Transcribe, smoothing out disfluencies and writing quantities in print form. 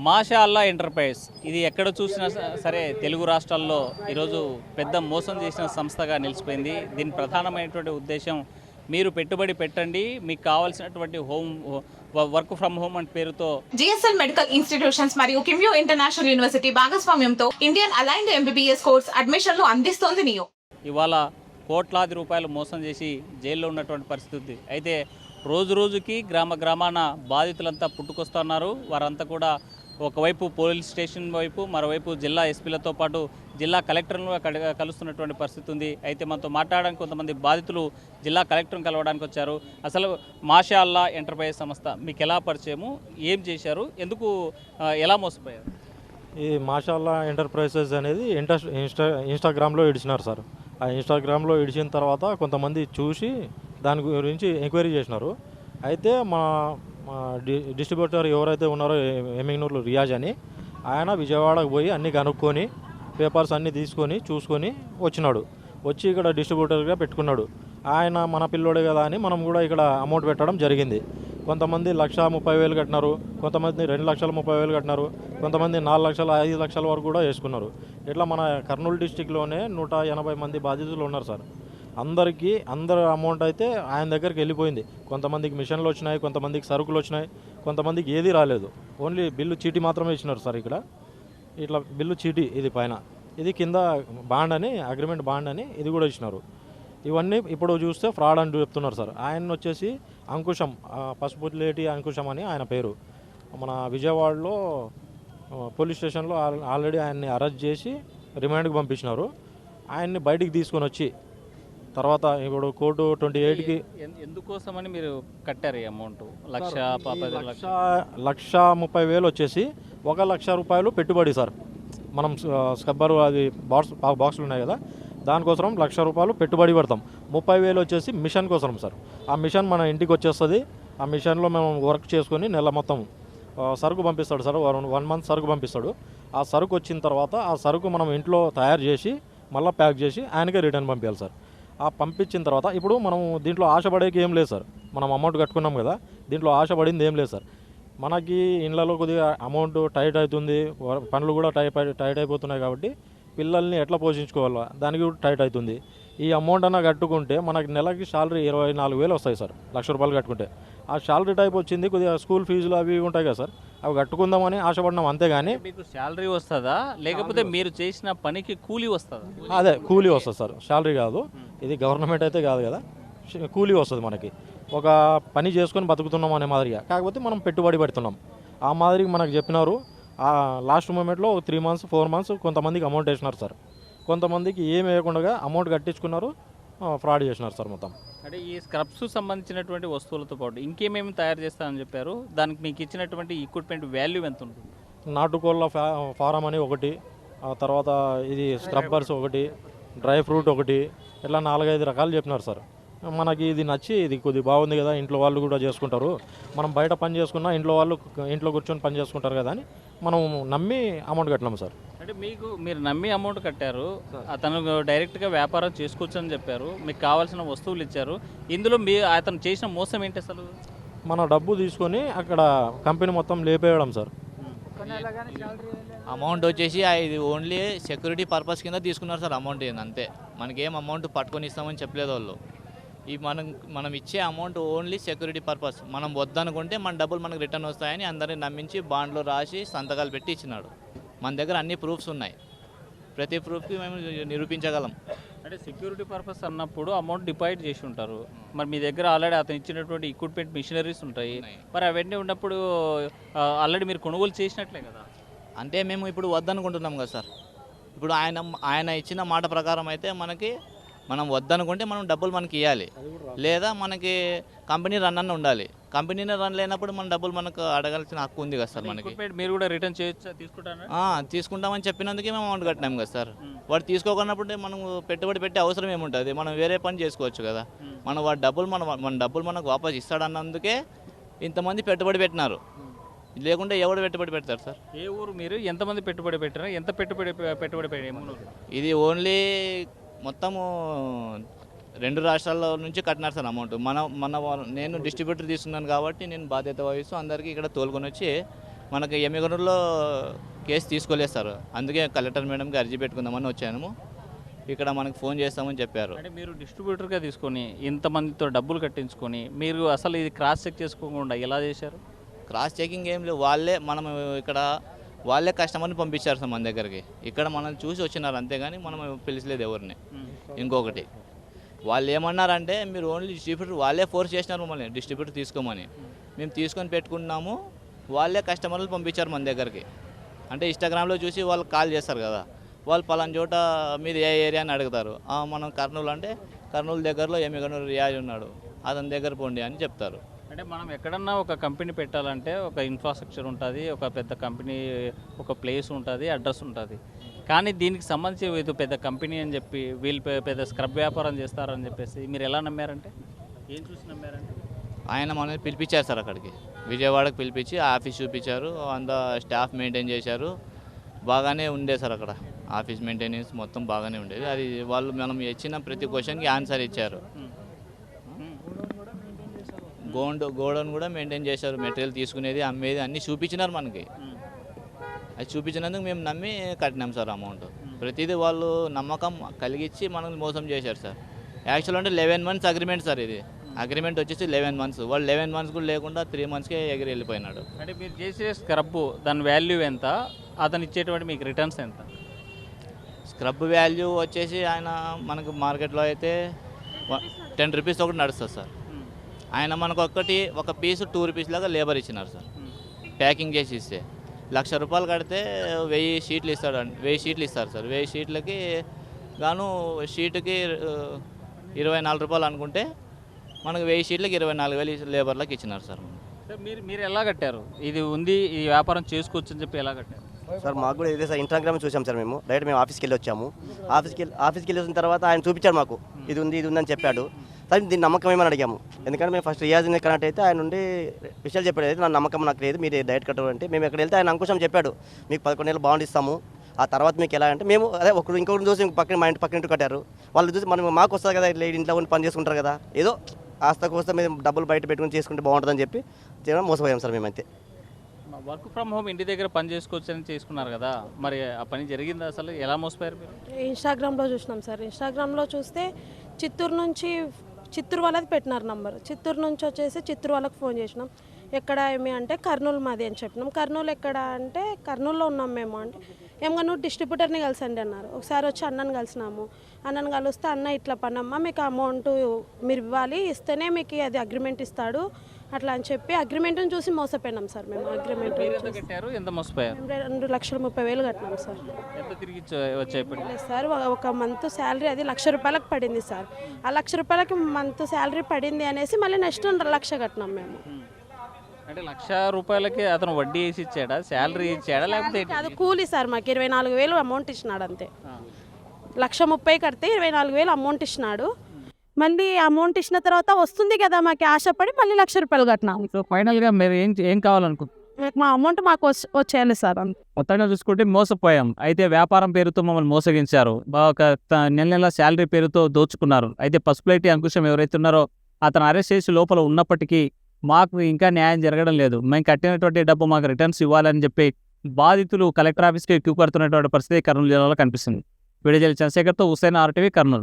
Masha అల్లా enterprise ఇది ఎక్కడ చూసినా సరే తెలుగు రాష్ట్రాల్లో ఈరోజు పెద్ద మోసం చేసిన సంస్థగా నిలిచిపోయింది. దీని ప్రధానమైనటువంటి ఉద్దేశం మీరు పెట్టుబడి పెట్టండి, మీకు కావాల్సినటువంటి వర్క్ ఫ్రమ్ హోమ్ అనే పేరుతో జిఎస్ఎల్ మెడికల్ ఇన్స్టిట్యూషన్స్ మరియు కిమ్యూ ఇంటర్నేషనల్ యూనివర్సిటీ భాగస్వామ్యంతో ఇండియన్ అలైన్డ్ ఎంబీబీఎస్ కోర్స్ అడ్మిషన్లు అందిస్తోంది నియో. ఇవాళ కోట్లాది రూపాయలు మోసం చేసి జైల్లో ఉన్నటువంటి పరిస్థితి. అయితే రోజు రోజుకి గ్రామాన బాధితులంతా పుట్టుకొస్తున్నారు. వారంతా కూడా ఒకవైపు పోలీస్ స్టేషన్ వైపు, మరోవైపు జిల్లా ఎస్పీలతో పాటు జిల్లా కలెక్టర్ను కలుస్తున్నటువంటి పరిస్థితి ఉంది. అయితే మనతో మాట్లాడడానికి కొంతమంది బాధితులు జిల్లా కలెక్టర్ను కలవడానికి వచ్చారు. అసలు మాషా అల్లా ఎంటర్ప్రైజ్ సంస్థ మీకు ఎలా పరిచయము, ఏం చేశారు, ఎందుకు ఎలా మోసపోయారు? ఈ మాషా అల్లా ఎంటర్ప్రైజెస్ అనేది ఇన్స్టాగ్రామ్లో ఇడిచినారు సార్. ఆ ఇన్స్టాగ్రామ్లో ఇడిచిన తర్వాత కొంతమంది చూసి దాని గురించి ఎంక్వైరీ చేసినారు. అయితే మా డిస్ట్రిబ్యూటర్ ఎవరైతే ఉన్నారో ఎమ్మిగ్నూరులో రియాజ్ అని, ఆయన విజయవాడకు పోయి అన్నీ కనుక్కొని పేపర్స్ అన్నీ తీసుకొని చూసుకొని వచ్చినాడు. వచ్చి ఇక్కడ డిస్ట్రిబ్యూటర్గా పెట్టుకున్నాడు. ఆయన మన పిల్లోడే కదా అని మనం కూడా ఇక్కడ అమౌంట్ పెట్టడం జరిగింది. కొంతమంది 1,30,000 కట్టినారు, కొంతమంది 2,30,000 కట్టినారు, కొంతమంది 4 లక్షలు 5 లక్షల వరకు కూడా వేసుకున్నారు. ఇట్లా మన కర్నూలు డిస్టిక్లోనే 180 మంది బాధితులు ఉన్నారు సార్. అందరి అమౌంట్ అయితే ఆయన దగ్గరికి వెళ్ళిపోయింది. కొంతమందికి మిషన్లు వచ్చినాయి, కొంతమందికి సరుకులు వచ్చినాయి, కొంతమందికి ఏది రాలేదు. ఓన్లీ బిల్లు చీటీ మాత్రమే ఇచ్చినారు సార్. ఇక్కడ ఇట్లా బిల్లు చీటీ, ఇది పైన, ఇది కింద బాండ్ అని, అగ్రిమెంట్ బాండ్ అని ఇది కూడా ఇచ్చినారు. ఇవన్నీ ఇప్పుడు చూస్తే ఫ్రాడ్ అని చెప్తున్నారు సార్. ఆయన వచ్చేసి అంకుశం, పసుపులేటి అంకుశం అని ఆయన పేరు. మన విజయవాడలో పోలీస్ స్టేషన్లో ఆల్రెడీ ఆయన్ని అరెస్ట్ చేసి రిమాండ్కి పంపించినారు. ఆయన్ని బయటికి తీసుకొని వచ్చి తర్వాత ఇప్పుడు కోర్టు 28కి ఎందుకోసమని మీరు కట్టారు ఈ అమౌంట్? 1,30,000 వచ్చేసి 1,00,000 రూపాయలు పెట్టుబడి సార్. మనం స్కబ్బరు అది బాక్సులు ఉన్నాయి కదా, దానికోసం 1,00,000 రూపాయలు పెట్టుబడి పెడతాం. 30,000 వచ్చేసి మిషన్ కోసం సార్. ఆ మిషన్ మన ఇంటికి వచ్చేస్తుంది. ఆ మిషన్లో మేము వర్క్ చేసుకొని నెల మొత్తం సరుకు పంపిస్తాడు సార్. 1 మంత్ సరుకు పంపిస్తాడు. ఆ సరుకు వచ్చిన తర్వాత ఆ సరుకు మనం ఇంట్లో తయారు చేసి మళ్ళీ ప్యాక్ చేసి ఆయనకే రిటర్న్ పంపించాలి సార్. ఆ పంపించిన తర్వాత ఇప్పుడు మనం దీంట్లో ఆశపడేకి ఏం లేదు సార్. మనం అమౌంట్ కట్టుకున్నాం కదా, దీంట్లో ఆశపడింది ఏం లేదు సార్. మనకి ఇళ్ళలో కొద్దిగా అమౌంట్ టైట్ అవుతుంది, పనులు కూడా టైట్ అయిపోతున్నాయి కాబట్టి పిల్లల్ని ఎట్లా పోషించుకోవాలా దానికి కూడా టైట్ అవుతుంది. ఈ అమౌంట్ అన్న కట్టుకుంటే మనకి నెలకి శాలరీ 24,000 వస్తాయి సార్. 1,00,000 రూపాయలు కట్టుకుంటే ఆ శాలరీ టైప్ వచ్చింది. కొద్దిగా స్కూల్ ఫీజులు అవి ఉంటాయి కదా సార్, అవి కట్టుకుందామని ఆశపడినాం. అంతేగాని మీకు శాలరీ వస్తుందా, లేకపోతే మీరు చేసిన పనికి కూలీ వస్తుందా? అదే కూలీ వస్తుంది సార్, శాలరీ కాదు. ఇది గవర్నమెంట్ అయితే కాదు కదా, కూలీ వస్తుంది మనకి. ఒక పని చేసుకొని బతుకుతున్నాం అనే మాదిరిగా, కాకపోతే మనం పెట్టుబడి పెడుతున్నాం ఆ మాదిరికి మనకు చెప్పినారు. లాస్ట్ మూమెంట్లో 3 మంత్స్ 4 మంత్స్ కొంతమందికి అమౌంట్ వేసినారు సార్. కొంతమందికి ఏమి వేయకుండా అమౌంట్ కట్టించుకున్నారు, ఫ్రాడ్ చేసినారు సార్ మొత్తం. అంటే ఈ స్క్రబ్స్ సంబంధించినటువంటి వస్తువులతో పాటు ఇంకేమేమి తయారు చేస్తారని చెప్పారు? దానికి మీకు ఇచ్చినటువంటి ఈక్విప్మెంట్ వాల్యూ ఎంత ఉంటుంది? నాటుకోళ్ళ ఫారం అని ఒకటి, ఆ తర్వాత ఇది స్క్రబ్బర్స్ ఒకటి, డ్రై ఫ్రూట్ ఒకటి, ఇట్లా 4-5 రకాలు చెప్పినారు సార్. మనకి ఇది నచ్చి ఇది కొద్దిగా బాగుంది కదా, ఇంట్లో వాళ్ళు కూడా చేసుకుంటారు, మనం బయట పని చేసుకున్నా ఇంట్లో వాళ్ళు ఇంట్లో కూర్చొని పని చేసుకుంటారు కదా అని మనం నమ్మి అమౌంట్ కట్టినాము సార్. అంటే మీరు నమ్మి అమౌంట్ కట్టారు, అతను డైరెక్ట్గా వ్యాపారం చేసుకోవచ్చు అని చెప్పారు, మీకు కావాల్సిన వస్తువులు ఇచ్చారు. ఇందులో అతను చేసిన మోసం ఏంటి అసలు? మన డబ్బు తీసుకొని అక్కడ కంపెనీ మొత్తం లేపేయడం సార్. అమౌంట్ వచ్చేసి ఇది ఓన్లీ సెక్యూరిటీ పర్పస్ కింద తీసుకున్నారు సార్. అమౌంట్ ఏంది అంతే, మనకేం అమౌంట్ పట్టుకొని ఇస్తామని చెప్పలేదు వాళ్ళు. ఈ మనం ఇచ్చే అమౌంట్ ఓన్లీ సెక్యూరిటీ పర్పస్. మనం వద్దనుకుంటే మన డబ్బులు మనకు రిటర్న్ వస్తాయని అందరిని నమ్మించి బాండ్లో రాసి సంతకాలు పెట్టి ఇచ్చినాడు. మన దగ్గర అన్ని ప్రూఫ్స్ ఉన్నాయి, ప్రతి ప్రూఫ్కి మేము నిరూపించగలం. అంటే సెక్యూరిటీ పర్పస్ అన్నప్పుడు అమౌంట్ డిపాజిట్ చేసి ఉంటారు, మరి మీ దగ్గర ఆల్రెడీ అతను ఇచ్చినటువంటి ఈక్విప్మెంట్ మిషనరీస్ ఉంటాయి, మరి అవన్నీ ఉన్నప్పుడు ఆల్రెడీ మీరు కొనుగోలు చేసినట్లే కదా. అంటే మేము ఇప్పుడు వద్దనుకుంటున్నాం కదా సార్. ఇప్పుడు ఆయన ఇచ్చిన మాట ప్రకారం అయితే మనం వద్దనుకుంటే మనం డబ్బులు మనకి ఇవ్వాలి, లేదా మనకి కంపెనీ రన్ అన్న ఉండాలి. కంపెనీని రన్ లేనప్పుడు మన డబ్బులు మనకు అడగాల్సిన హక్కు ఉంది కదా సార్. మనకి మీరు కూడా రిటర్న్ చేయొచ్చు, తీసుకుంటామని చెప్పినందుకే మేము అమౌంట్ కట్టినాం కదా సార్. వాడు తీసుకోకున్నప్పుడు మనం పెట్టుబడి పెట్టే అవసరం ఏముంటుంది, మనం వేరే పని చేసుకోవచ్చు కదా. వాడి డబ్బులు మన డబ్బులు మనకు వాపస్ ఇస్తాడన్నందుకే ఇంతమంది పెట్టుబడి పెట్టినారు, లేకుంటే ఎవడు పెట్టుబడి పెడతారు సార్? ఏ ఊరు మీరు? ఎంతమంది పెట్టుబడి పెట్టారు? ఎంత పెట్టుబడి పెట్టారు? ఇది ఓన్లీ మొత్తము 2 రాష్ట్రాల నుంచి కట్టినారు సార్ అమౌంట్. నేను డిస్ట్రిబ్యూటర్ తీసుకున్నాను కాబట్టి నేను బాధ్యత వహిస్తూ అందరికీ ఇక్కడ తోలుకొని వచ్చి మనకి ఎమ్మిగనూరులో కేసు తీసుకోలేదు సార్. అందుకే కలెక్టర్ మేడంకి అర్జీ పెట్టుకుందామని వచ్చాము. ఇక్కడ మనకు ఫోన్ చేస్తామని చెప్పారు. అంటే మీరు డిస్ట్రిబ్యూటర్గా తీసుకొని ఇంతమందితో డబ్బులు కట్టించుకొని మీరు అసలు ఇది క్రాస్ చెక్ చేసుకోకుండా ఎలా చేశారు? క్రాస్ చెకింగ్ ఏం లేదు, మనం ఇక్కడ వాళ్ళే కస్టమర్ని పంపించారు సార్ మన దగ్గరికి. ఇక్కడ మనం చూసి వచ్చినారు అంతేగాని మనం పిలిచలేదు ఎవరిని. ఇంకొకటి వాళ్ళు ఏమన్నారంటే మీరు ఓన్లీ డిస్ట్రిబ్యూటర్, వాళ్ళే ఫోర్స్ చేసినారు మమ్మల్ని డిస్ట్రిబ్యూటర్ తీసుకోమని. మేము తీసుకొని పెట్టుకున్నాము, వాళ్ళే కస్టమర్లు పంపించారు మన దగ్గరికి. అంటే ఇన్స్టాగ్రామ్లో చూసి వాళ్ళు కాల్ చేస్తారు కదా, వాళ్ళు పలానా చోట మీది ఏ ఏరియా అని అడుగుతారు. మనం కర్నూలు అంటే కర్నూలు దగ్గరలో ఎమ్మిగనూరు రియాజ్ ఉన్నాడు, అతని దగ్గర పోండి అని చెప్తారు. అంటే మనం ఎక్కడన్నా ఒక కంపెనీ పెట్టాలంటే ఒక ఇన్ఫ్రాస్ట్రక్చర్ ఉంటుంది, ఒక పెద్ద కంపెనీ, ఒక ప్లేస్ ఉంటుంది, అడ్రస్ ఉంటుంది. కానీ దీనికి సంబంధించి ఇది పెద్ద కంపెనీ అని చెప్పి వీళ్ళు పెద్ద స్క్రబ్ వ్యాపారం చేస్తారని చెప్పేసి మీరు ఎలా నమ్మారంటే, ఏం చూసి నమ్మారంటే? ఆయన మనల్ని పిలిపించారు సార్ అక్కడికి, విజయవాడకు పిలిపించి ఆఫీస్ చూపించారు, అంతా స్టాఫ్ మెయింటైన్ చేశారు. బాగానే ఉండే సార్ అక్కడ ఆఫీస్ మెయింటెనెన్స్ మొత్తం బాగానే ఉండేది. అది వాళ్ళు మనం ఇచ్చిన ప్రతి క్వశ్చన్కి ఆన్సర్ ఇచ్చారు. గోడౌన్ కూడా మెయింటైన్ చేశారు, మెటీరియల్ తీసుకునేది అమ్మేది అన్నీ చూపించినారు మనకి. అది చూపించినందుకు మేము నమ్మి కట్టినాం సార్ అమౌంట్. ప్రతిదీ వాళ్ళు నమ్మకం కలిగించి మనల్ని మోసం చేశారు సార్. యాక్చువల్ అంటే 11 months అగ్రిమెంట్ సార్. ఇది అగ్రిమెంట్ వచ్చేసి 11 months. వాళ్ళు 11 months కూడా లేకుండా 3 monthsకే ఎగిరి వెళ్ళిపోయినాడు. అంటే మీరు చేసే స్క్రబ్ దాని వాల్యూ ఎంత, అతను ఇచ్చేటువంటి మీకు రిటర్న్స్ ఎంత? స్క్రబ్ వాల్యూ వచ్చేసి ఆయన మనకు మార్కెట్లో అయితే 10 rupees ఒకటి నడుస్తుంది సార్. ఆయన మనకు ఒక పీస్ 2 rupees లాగా లేబర్ ఇచ్చినారు సార్. ప్యాకింగ్ చేసి ఇస్తే 1,00,000 రూపాయలు కడితే 1000 షీట్లు ఇస్తాడు. 1000 షీట్లు ఇస్తారు సార్. 1000 షీట్లకి గాను షీటుకి 24 రూపాయలు అనుకుంటే మనకు 1000 షీట్లకి 24,000 లేబర్లకు ఇచ్చినారు సార్. మీరు ఎలా కట్టారు? ఇది ఉంది, ఈ వ్యాపారం చేసుకోవచ్చు అని చెప్పి ఎలా కట్టారు సార్? మాకు కూడా ఇదే సార్, ఇన్స్టాగ్రామ్ చూసాం సార్. మేము డైరెక్ట్ ఆఫీస్కి వెళ్ళి వచ్చాము. ఆఫీస్కి వెళ్ళి వచ్చిన తర్వాత ఆయన చూపించాడు మాకు, ఇది ఉంది అని చెప్పాడు. సార్ దీని నమ్మకం ఏమని అడిగాము, ఎందుకంటే మేము ఫస్ట్ రియాజ్ని కనెక్ట్ అయితే ఆయన నుండి విషయాలు చెప్పాడు. అయితే నా నమ్మకం నాకు లేదు, మీరు డైరెక్ట్ కట్టాలంటే మేము ఎక్కడ వెళ్తే ఆయన అంకుశం చెప్పాడు, మీకు 11 నెలలు బాండ్ ఇస్తాము, ఆ తర్వాత మీకు ఎలా అంటే మేము అదే ఇంకొకరిని చూసి మా ఇంటి పక్కన ఇంటి కట్టారు. వాళ్ళు చూసి మనం మాకు వస్తుంది కదా, ఇట్లా ఇంట్లో ఉండి పని చేసుకుంటారు కదా, ఏదో ఆస్త కోసం మేము డబ్బులు బయట పెట్టుకుని చేసుకుంటే బాగుంటుందని చెప్పి మోసపోయాం సార్ మేమైతే. వర్క్ ఫ్రమ్ హోమ్ ఇంటి దగ్గర పని చేసుకోవచ్చు అని చేసుకున్నారు కదా, మరి ఆ పని జరిగిందా? అసలు ఎలా మోసపోయారు మీరు? ఇన్స్టాగ్రామ్లో చూసినాం సార్. ఇన్స్టాగ్రామ్లో చూస్తే చిత్తూరు వాళ్ళది పెట్టినారు నంబర్. చిత్తూరు నుంచి వచ్చేసి చిత్తూరు వాళ్ళకి ఫోన్ చేసినాం. ఎక్కడ ఏమి అంటే కర్నూలు మాది అని చెప్పినాం. కర్నూలు ఎక్కడ అంటే కర్నూలులో ఉన్నాం మేము అంటే నువ్వు డిస్ట్రిబ్యూటర్ని కలిసండి అన్నారు. ఒకసారి వచ్చి అన్నని కలిసినాము. అన్నని కలిస్తే అన్న ఇట్లా పనమ్మా, మీకు అమౌంట్ మీరు ఇవ్వాలి, ఇస్తేనే మీకు అది అగ్రిమెంట్ ఇస్తాడు అట్లా అని చెప్పి అగ్రిమెంట్ని చూసి మోసపోయినాం సార్. మేము అగ్రిమెంట్ కట్టారు, ఎంత మోసపోయారు? 2,30,000 కట్టినాం సార్. ఎంత తిరిగి వచ్చాయి సార్? ఒక మంత్ శాలరీ అది 1,00,000 రూపాయలకు పడింది సార్. ఆ 1,00,000 రూపాయలకి మంత్ శాలరీ పడింది అనేసి మళ్ళీ నెక్స్ట్ 1,00,000 కట్టినాం మేము. అంటే 1,00,000 రూపాయలకి అతను వడ్డీ వేసి ఇచ్చాడా, శాలరీ ఇచ్చాడా, లేకపోతే అది కూలీ సార్? మాకు 24,000 అమౌంట్ ఇచ్చినాడు అంతే. 1,30,000 కడితే 24,000 అమౌంట్ ఇచ్చినాడు. మళ్ళీ అమౌంట్ ఇచ్చిన తర్వాత వస్తుంది కదా మాకు ఆశపడి మళ్ళీ 1,00,000 రూపాయలు కట్టినాము. సో ఫైనల్గా మీరు ఏం కావాలనుకుంటున్నారు? మా అమౌంట్ మాకు వచ్చేయాలి సార్. మొత్తంగా చూసుకుంటే మోసపోయాం. అయితే వ్యాపారం పేరుతో మమ్మల్ని మోసగించారు, ఒక నెల శాలరీ పేరుతో దోచుకున్నారు. అయితే పసుపులేటి అంకుశం ఎవరైతే ఉన్నారో అతను అరెస్ట్ చేసి లోపల ఉన్నప్పటికీ మాకు ఇంకా న్యాయం జరగడం లేదు. మేము కట్టినటువంటి డబ్బు మాకు రిటర్న్స్ ఇవ్వాలని చెప్పి బాధితులు కలెక్టర్ ఆఫీస్కి క్యూ కడుతున్నటువంటి పరిస్థితి కర్నూలు జిల్లాలో కనిపిస్తుంది. వీడియో చంద్రశేఖర్తో హుస్సేన్, RTV, కర్నూలు.